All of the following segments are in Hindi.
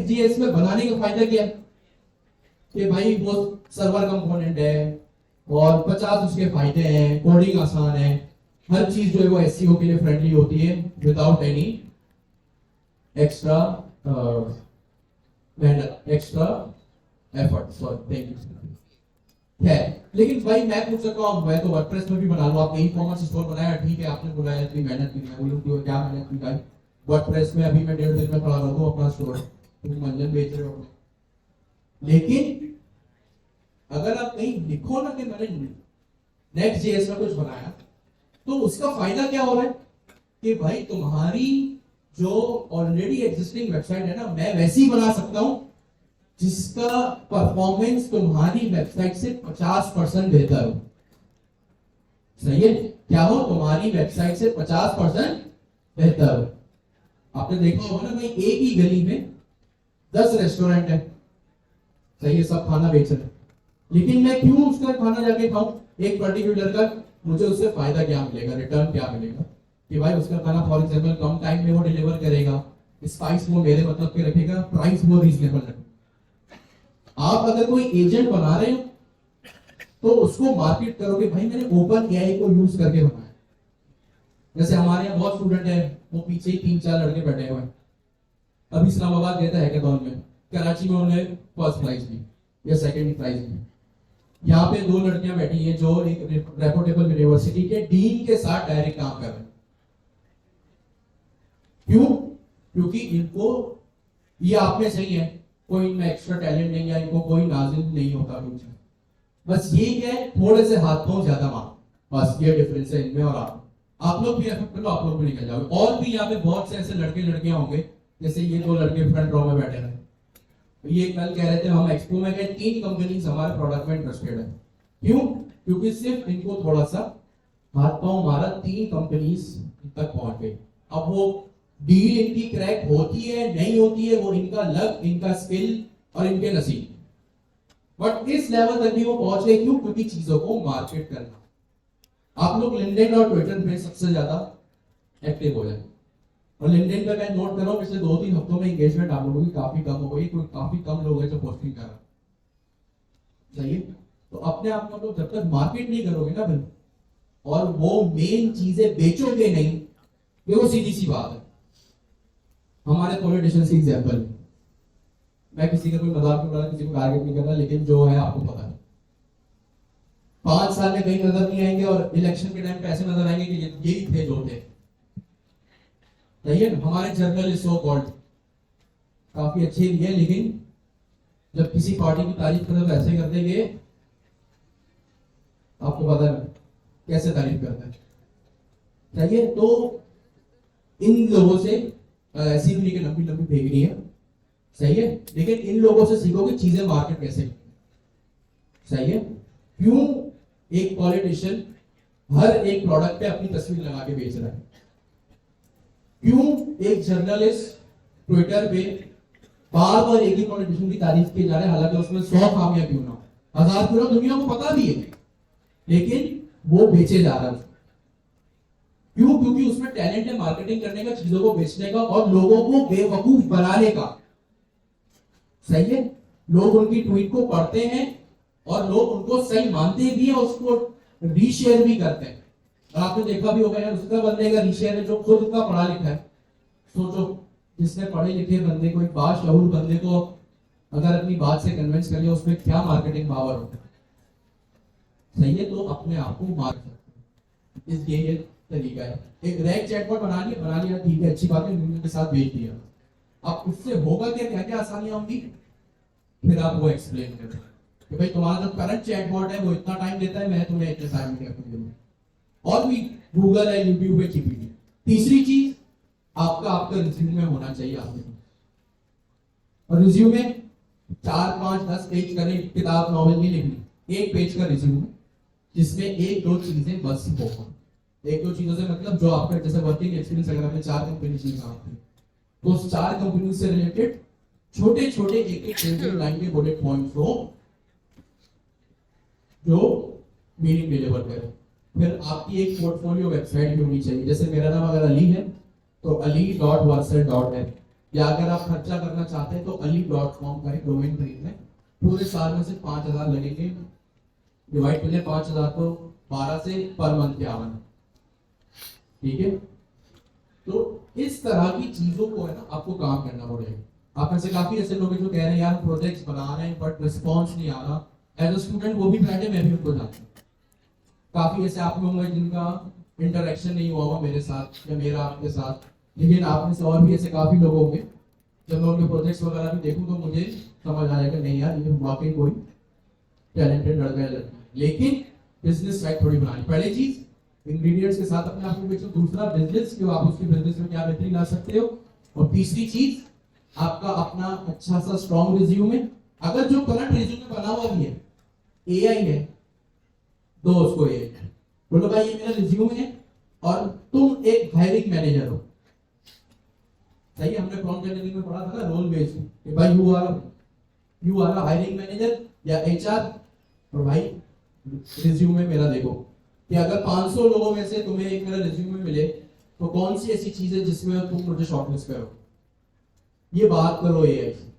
Next.js में बनाने का फायदा क्या है कि भाई वो सर्वर कंपोनेंट है और 50 उसके फायदे हैं, कोडिंग आसान है, हर चीज जो है वो एसईओ के लिए फ्रेंडली होती है विदाउट एनी एक्स्ट्रा मेहनत, extra effort. Sorry, thank you. है लेकिन भाई मैं पूछ सकता हूँ, मैं तो वर्डप्रेस में भी बना लूँ, आपने ई कॉमर्स स्टोर बनाया, ठीक है, आपने बुलाया, इतनी मेहनत की, मैं बोलूँ क्या मेहनत की भाई, वर्डप्रेस में अभी मैं 1.5 दिन में खड़ा कर दूँ अपना स्टोर, तुम मंजन बेच रहे हो। लेकिन अगर आप कहीं लिखो ना कि मैंने Next.js में कुछ बनाया, तो उसका फायदा क्या हो रहा है कि भाई तुम्हारी जो ऑलरेडी एग्जिस्टिंग वेबसाइट है ना, मैं वैसी बना सकता हूं जिसका परफॉर्मेंस तुम्हारी वेबसाइट से 50% बेहतर हो। सही है, क्या हो, तुम्हारी वेबसाइट से 50% बेहतर हो। आपने देखा होगा ना भाई, एक ही गली में 10 रेस्टोरेंट है, सही है, सब खाना बेच रहे हैं, लेकिन मैं क्यों उसका खाना जाके खाऊं एक पर्टिकुलर का, मुझे उससे फायदा क्या मिलेगा, रिटर्न क्या मिलेगा कि भाई उसका खाना फॉर एग्जांपल कम टाइम में वो डिलीवर करेगा, स्पाइस वो मेरे मतलब के रखेगा, प्राइस वो रीजनेबल रखेगा। आप अगर कोई एजेंट बना रहे हो तो उसको मार्केट करो कि भाई मैंने ओपन एआई को यूज करके बनाया। जैसे हमारे यहाँ बहुत स्टूडेंट है, वो पीछे ही 3-4 लड़के बैठे हुए हैं, अभी इस्लामाबाद गए थे हैकाथॉन में, कराची में उन्हें फर्स्ट प्राइज दी या सेकंड प्राइज दी। यहाँ पे 2 लड़कियां बैठी हैं जो एक रेपुटेबल यूनिवर्सिटी के डीन के साथ डायरेक्ट काम कर रहे हैं। क्यों? क्योंकि इनको ये आप में सही है, कोई इनमें एक्स्ट्रा टैलेंट नहीं है, इनको कोई नाजिल नहीं होता कुछ, बस ये क्या है, थोड़े से हाथ पांव ज्यादा मार, बस ये डिफरेंस है इनमें और आप लोग भी एफर्ट करो, आप लोग भी निकल जाओगे। और भी यहाँ पे बहुत से ऐसे लड़के लड़कियां होंगे, जैसे ये 2 लड़के फ्रंट रो में बैठे हैं, ये कल कह रहे थे हम एक्सपो में गए, 3 कंपनीज हमारे प्रोडक्ट में इंटरेस्टेड है। क्यों? क्योंकि सिर्फ इनको थोड़ा सा हाथ पांव मारा, 3 कंपनीज तक पहुंच गई। अब वो डील इनकी क्रैक होती है नहीं होती है, वो इनका लक, इनका स्किल और इनके नसीब, बट इस लेवल तक भी वो पहुंच गए। क्यों? क्योंकि चीजों को मार्केट करना। आप लोग लिंक्डइन और ट्विटर में सबसे ज्यादा एक्टिव हो जाए, और लिंक्डइन पे मैं नोट कर रहा हूं पिछले 2-3 हफ्तों में एंगेजमेंट आप लोगों की काफी कम हो गई, काफी कम लोग हैं जो पोस्टिंग कर रहे हैं। सही है, तो अपने आप को जब तक मार्केट नहीं करोगे ना भाई, और वो मेन चीजें बेचोगे नहीं, देखो सीधी सी बात है, हमारे पॉलिटिशियंस की एग्जांपल, मैं किसी का कोई मजाक नहीं कर रहा, किसी को टारगेट नहीं कर रहा, लेकिन जो है आपको पता है 5 साल में कहीं नजर नहीं आएंगे, और इलेक्शन के टाइम पे ऐसे नजर आएंगे कि यही थे जो थे। सही है ना, हमारे जर्नलिस्ट सो कॉल्ड काफी अच्छे भी है, लेकिन जब किसी पार्टी की तारीफ करो तो ऐसे कर देंगे, आपको पता है कैसे तारीफ करते हैं। सही है, तो इन लोगों से ऐसी भी नहीं कि लंबी लंबी फेंकनी है, सही है, लेकिन इन लोगों से सीखो कि चीजें मार्केट कैसे। सही है, क्यों एक पॉलिटिशियन हर एक प्रोडक्ट पे अपनी तस्वीर लगा के बेच रहा है, क्यों एक जर्नलिस्ट ट्विटर पे बार बार एक ही पॉलिटिशियन की तारीफ की जा रहे हैं, हालांकि उसमें 100 खामियां क्यों ना, 1000 क्यों ना, दुनिया को पता भी है, लेकिन वो बेचे जा रहा है। क्यों? क्योंकि उसमें टैलेंट है मार्केटिंग करने का, चीजों को बेचने का और लोगों को बेवकूफ बनाने का। सही है, लोग उनकी ट्वीट को पढ़ते हैं और लोग उनको सही मानते भी है, उसको रीशेयर भी करते हैं। और आपने देखा भी होगा यार, उसका बंदे का रीशेयर है जो खुद का पढ़ा लिखा है। सोचो, जिसने पढ़े लिखे बंदे को, एक बाशऊर बंदे को अगर अपनी बात से कन्विंस कर लिया, उसमें क्या मार्केटिंग पावर होता है। सही है, तो अपने आप को मार्क सकते हैं, ये तरीका है। एक रैग चैटबॉट बना लिया, ठीक है, अच्छी बात है, यूजर के साथ भेज दिया। अब उससे होगा क्या क्या आसानियां होंगी, फिर आप वो एक्सप्लेन करें कि भाई तुम्हारा जो करंट चैटबॉट है वो इतना टाइम लेता है, मैं तुम्हें इतने टाइम में दूंगा। और भी गूगल है, यूट्यूब है, जीपीटी। तीसरी चीज, आपका रिज्यूमे होना चाहिए आपके, और रिज्यूमे 4-5-10 पेज का नहीं, किताब नॉवेल नहीं लिखनी, 1 पेज का रिज्यूमे जिसमें 1-2 चीजें बस हो। 1-2 चीजों से मतलब जो आपका जैसे वर्किंग एक्सपीरियंस, अगर आपने 4 कंपनी चीज काम की तो उस 4 कंपनी से रिलेटेड छोटे छोटे एक लाइन के बुलेट पॉइंट्स हो जो मीनिंग डिलीवर करे। फिर आपकी एक पोर्टफोलियो वेबसाइट भी होनी चाहिए, जैसे मेरा नाम अगर अली है तो ali.warcel.in, या अगर आप खर्चा करना चाहते हैं तो ali.com का एक डोमेन खरीद लें, पूरे साल में से 5,000 लगेंगे, डिवाइड कर ले 5,000 को 12 से पर मंथ के आवन, ठीक है। तो इस तरह की चीजों को है ना आपको काम करना पड़ेगा। आप में से काफी ऐसे लोग हैं जो कह रहे हैं यार प्रोजेक्ट्स बना रहे हैं बट रिस्पॉन्स नहीं आ रहा। एज अ स्टूडेंट वो भी बैठे, मैं भी उनको जानता हूँ। काफी ऐसे आप लोग होंगे जिनका इंटरेक्शन नहीं हुआ होगा मेरे साथ या मेरा आपके साथ, लेकिन आप में से और भी ऐसे काफी लोग होंगे जब मैं उनके प्रोजेक्ट्स वगैरह भी देखूं तो मुझे समझ आ जाएगा नहीं यार ये वाकई कोई टैलेंटेड लड़का है लड़की। लेकिन बिजनेस साइड थोड़ी बनानी। पहली चीज इंग्रेडिएंट्स के साथ अपने आप को बेचो, दूसरा बिजनेस कि आप उसके बिजनेस में क्या बेहतरी ला सकते हो, और तीसरी चीज आपका अपना अच्छा सा स्ट्रॉन्ग रिज्यूमे। अगर जो करंट रिज्यूमे बना हुआ भी है एआई है, दो उसको एआई बोलो भाई ये मेरा रिज्यूमे है और तुम एक हायरिंग मैनेजर हो, सही है। हमने प्रॉम्प्ट इंजीनियरिंग में पढ़ा था ना रोल बेस्ड कि भाई you are a hiring manager या एचआर, और भाई रिज्यूमे मेरा देखो कि अगर 500 लोगों में से तुम्हें एक मेरा रिज्यूमे मिले तो कौन सी ऐसी चीज है जिसमें तुम मुझे शॉर्टलिस्ट करो। ये बात करो एआई से,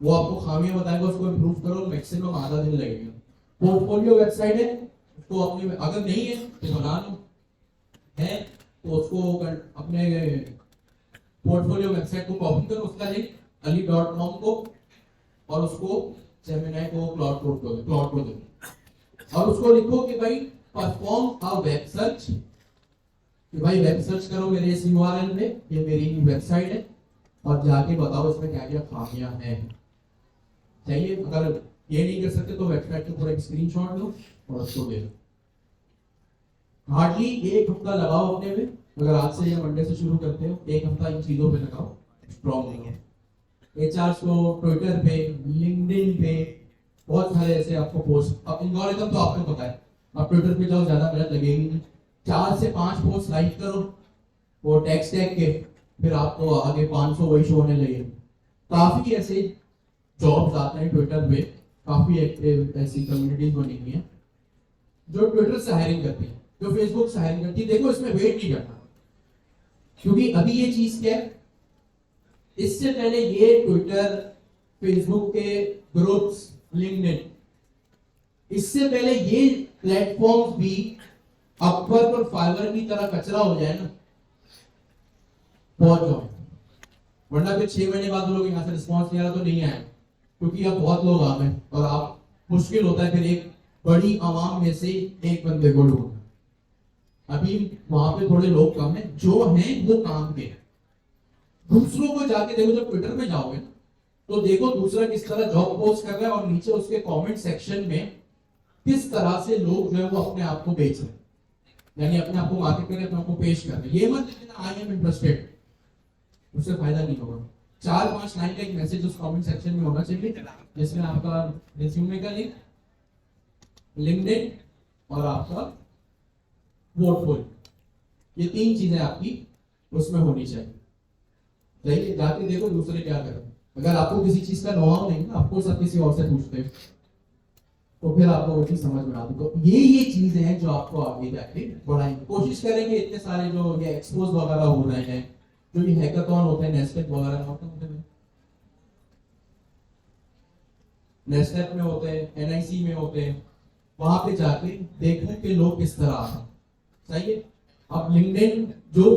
वो आपको खामियां बताएगा, उसको इंप्रूव करो, मैक्सिमम आधा दिन लगेगा। पोर्टफोलियो वेबसाइट है, उसको अपने अगर नहीं है तो बना लो, है तो उसको अपने पोर्टफोलियो वेबसाइट को कॉपी करो, उसका लिंक ali.com को और उसको जेमिनी को क्लाउड को दो और उसको लिखो कि भाई परफॉर्म अ वेब सर्च, कि भाई वेब सर्च करो मेरे इस यूआरएल में, ये मेरी वेबसाइट है, और जाके बताओ इसमें क्या क्या खामियां हैं। चाहिए अगर ये नहीं कर सकते तो वेबसाइट के पूरा एक स्क्रीनशॉट लो और उसको दे दो। हार्डली 1 हफ्ता लगाओ अपने में, अगर आज से या मंडे से शुरू करते हो 1 हफ्ता इन चीजों पे लगाओ, स्ट्रॉन्ग नहीं है। एचआर को ट्विटर पे, लिंक्डइन पे बहुत सारे ऐसे आपको पोस्ट, अब एल्गोरिथम तो आपको पता है, आप ट्विटर पे जाओ ज्यादा मेहनत लगेगी नहीं, 4 से 5 पोस्ट लाइक करो वो टैक्स टैग के, फिर आपको आगे 500 वही शो होने लगे। काफी ऐसे जॉब्स आते हैं ट्विटर पे, काफी एक्टिव ऐसी कम्युनिटीज बनी हुई है जो ट्विटर से हायरिंग करती है, जो फेसबुक से हायरिंग करती है। देखो इसमें वेट नहीं करना, क्योंकि अभी ये चीज क्या है, इससे पहले ये ट्विटर, फेसबुक के ग्रुप्स, लिंक्डइन, इससे पहले ये प्लेटफॉर्म्स भी अपवर्क और फाइवर की तरह कचरा हो जाए ना, पहुंच जाओ, वरना फिर 6 महीने बाद लोग यहाँ से रिस्पॉन्स नहीं आ रहा तो नहीं आए, क्योंकि अब बहुत लोग आ गए और आप मुश्किल होता है फिर एक बड़ी आवाम में से एक बंदे को ढूंढना। अभी वहां पे थोड़े लोग कम है, जो हैं वो काम के। दूसरों को जाके देखो, जब ट्विटर पे जाओगे तो देखो दूसरा किस तरह जॉब पोस्ट कर रहा है और नीचे उसके कमेंट सेक्शन में किस तरह से लोग जो है वो अपने आप को बेच रहे हैं, यानी अपने आप को मार्केट करके अपने आप को पेश कर रहे हैं। ये मत लिखना आई एम इंटरेस्टेड, उससे फायदा नहीं होगा। 4-5 लाइन का एक मैसेज उस कमेंट सेक्शन में होना चाहिए जिसमें आपका रिज्यूमे का लिंक, लिंक्डइन और आपका पोर्टफोलियो, ये 3 चीजें आपकी उसमें होनी चाहिए। सही, जाके देखो दूसरे क्या कर रहे हैं। अगर आपको किसी चीज का नॉलेज नहीं ना, आपको सब किसी और से पूछते हैं तो फिर आपको वो चीज समझ में आती। तो ये चीजें हैं जो आपको आगे जाके बढ़ाएंगे। कोशिश करेंगे इतने सारे जो ये एक्सपोज वगैरह हो रहे हैं, जो ये हैकाथॉन होते हैं, नेस्टेप वगैरह होते हैं, नेस्टेप में होते हैं, एनआईसी में होते हैं, वहां पे जाके देखो कि लोग किस तरह आ रहे हैं। सही है। अब लिंक्डइन जो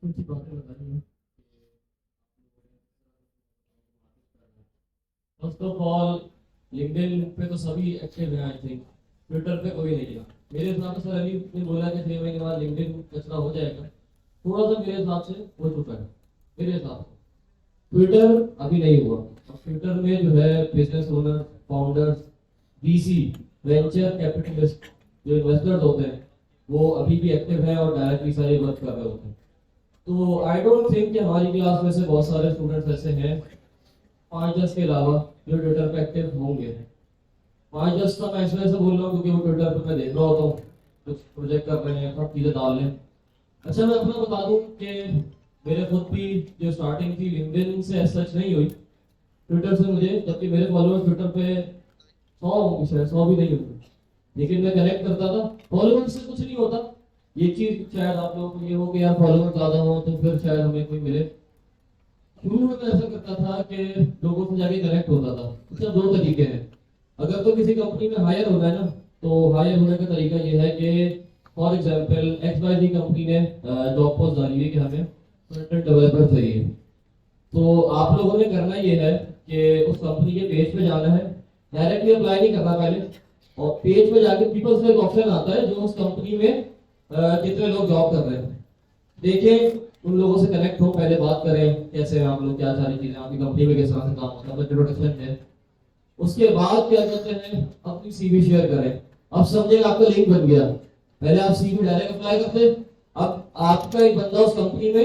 कुछ बातें बतानी है। फर्स्ट ऑफ ऑल लिंक्डइन पे तो सभी एक्टिव हैं, आई थिंक ट्विटर पे कोई नहीं है मेरे हिसाब से। अभी ने बोला कि 3 महीने बाद लिंक्डइन कचरा हो जाएगा, थोड़ा सा मेरे हिसाब से हो चुका है। मेरे हिसाब से ट्विटर अभी नहीं हुआ। ट्विटर में जो है business owner, founders, VC, venture capitalist जो इन्वेस्टर्स होते हैं वो अभी भी एक्टिव है और डायरेक्टली सारे वर्क कर रहे होते हैं। तो आई डोंट थिंक कि हमारी क्लास में से बहुत सारे स्टूडेंट्स ऐसे हैं 5-10 के अलावा जो ट्विटर पे एक्टिव होंगे। 5-10 का मैं इसलिए से बोल रहा हूँ क्योंकि वो ट्विटर पे मैं देख रहा होता हूँ, कुछ प्रोजेक्ट कर रहे हैं, सब चीज़ें डाल रहे हैं। अच्छा मैं अपना बता दूँ कि मेरे खुद भी जो स्टार्टिंग थी लिंक्डइन से सच नहीं हुई, ट्विटर से मुझे, जबकि मेरे फॉलोअर्स ट्विटर पे 100 होंगे शायद, 100 भी नहीं होंगे, लेकिन मैं कनेक्ट करता था। फॉलोअर्स से कुछ नहीं होता, ये चीज शायद आप लोगों को ये हो कि यार फॉलोअर्स ज्यादा हो तो फिर शायद हमें कोई मिले। शुरू में मैं ऐसा करता था कि लोगों से जाके कनेक्ट होता था। इसका दो तरीके हैं। अगर तो किसी कंपनी में हायर होना है ना, तो हायर होने का तरीका ये है कि फॉर एग्जांपल XYZ कंपनी ने जॉब पोस्ट डाली है कि हमें फ्रंट-एंड डेवलपर चाहिए, तो आप लोगों ने करना ये है कि उस कंपनी के पेज पे जाना है, डायरेक्टली अप्लाई नहीं करना पहले, और पेज पे जाके पीपल्स का एक ऑप्शन आता है जो उस कंपनी में कितने लोग जॉब कर रहे हैं, देखें, उन लोगों से कनेक्ट हो, पहले बात करें कैसे हैं आप लोग, क्या सारी चीजें आपकी कंपनी में किस तरह से काम होता है, इंट्रोडक्शन है। उसके बाद क्या करते हैं, अपनी सीवी शेयर करें। अब समझे आपका लिंक बन गया, पहले आप सीवी डायरेक्ट अप्लाई करते, अब आपका एक बंदा उस कंपनी में